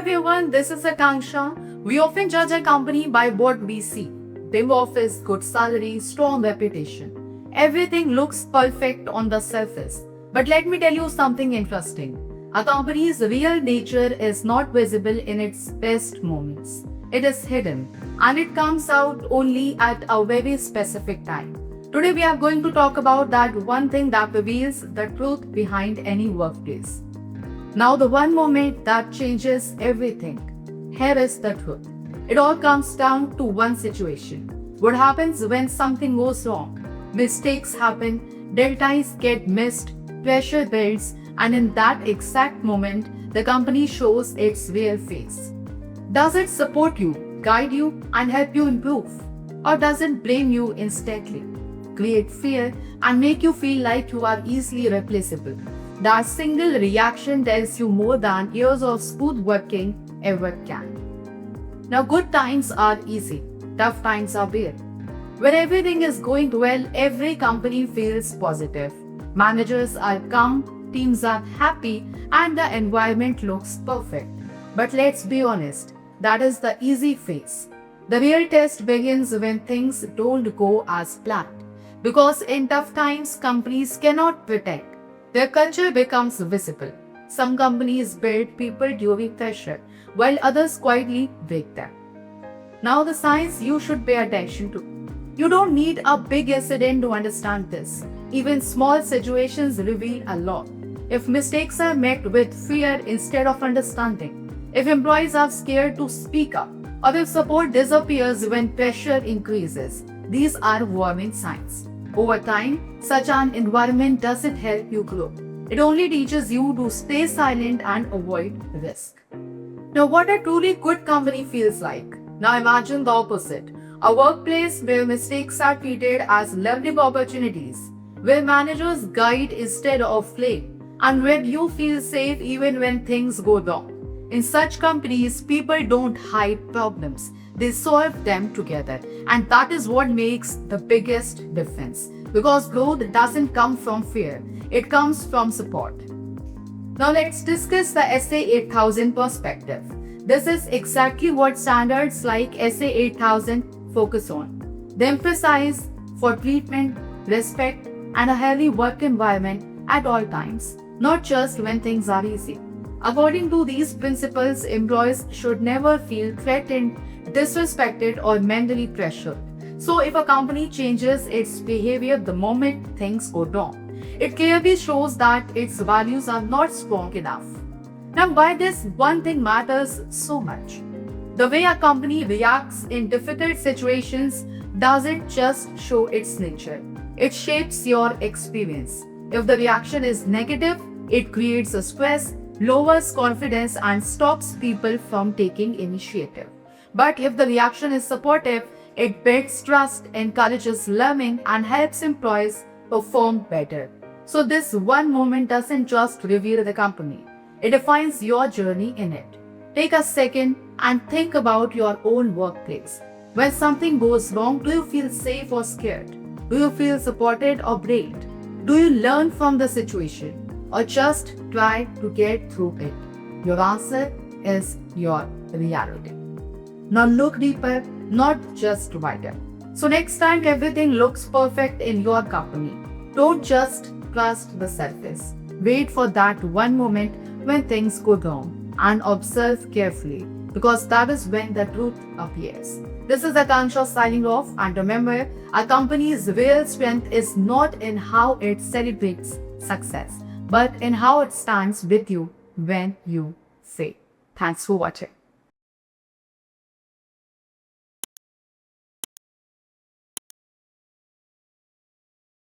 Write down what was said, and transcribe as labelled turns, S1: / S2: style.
S1: everyone, this is Akanksha. We often judge a company by what we see. Big office, good salary, strong reputation. Everything looks perfect on the surface. But let me tell you something interesting. A company's real nature is not visible in its best moments. It is hidden and it comes out only at a very specific time. Today we are going to talk about that one thing that reveals the truth behind any workplace. Now the one moment that changes everything. Here is the truth. It all comes down to one situation. What happens when something goes wrong? Mistakes happen, deadlines get missed, pressure builds, and in that exact moment, the company shows its real face. Does it support you, guide you, and help you improve? Or does it blame you instantly, create fear, and make you feel like you are easily replaceable? That single reaction tells you more than years of smooth working ever can. Now, good times are easy, tough times are real. When everything is going well, every company feels positive. Managers are calm, teams are happy, and the environment looks perfect. But let's be honest, that is the easy phase. The real test begins when things don't go as planned. Because in tough times, companies cannot protect. Their culture becomes visible. Some companies build people during pressure, while others quietly break them. Now the signs you should pay attention to. You don't need a big incident to understand this. Even small situations reveal a lot. If mistakes are met with fear instead of understanding, if employees are scared to speak up, or if support disappears when pressure increases, these are warning signs. Over time, such an environment doesn't help you grow. It only teaches you to stay silent and avoid risk. Now, what a truly good company feels like. Now imagine the opposite. A workplace where mistakes are treated as learning opportunities, where managers guide instead of blame, and where you feel safe even when things go wrong. In such companies, people don't hide problems. They solve them together. And that is what makes the biggest difference. Because growth doesn't come from fear. It comes from support. Now let's discuss the SA8000 perspective. This is exactly what standards like SA8000 focus on. They emphasize for treatment, respect, and a healthy work environment at all times, not just when things are easy. According to these principles, employees should never feel threatened, disrespected, or mentally pressured. So if a company changes its behavior the moment things go wrong, it clearly shows that its values are not strong enough. Now, why this one thing matters so much? The way a company reacts in difficult situations doesn't just show its nature. It shapes your experience. If the reaction is negative, it creates a stress, lowers confidence, and stops people from taking initiative. But if the reaction is supportive, it builds trust, encourages learning, and helps employees perform better. So this one moment doesn't just reveal the company. It defines your journey in it. Take a second and think about your own workplace. When something goes wrong, do you feel safe or scared? Do you feel supported or blamed? Do you learn from the situation or just try to get through it? Your answer is your reality. Now look deeper, not just wider. So next time everything looks perfect in your company, don't just trust the surface. Wait for that one moment when things go wrong and observe carefully, because that is when the truth appears. This is Akanksha signing off, and remember, a company's real strength is not in how it celebrates success, but in how it stands with you when you fail. Thanks for watching.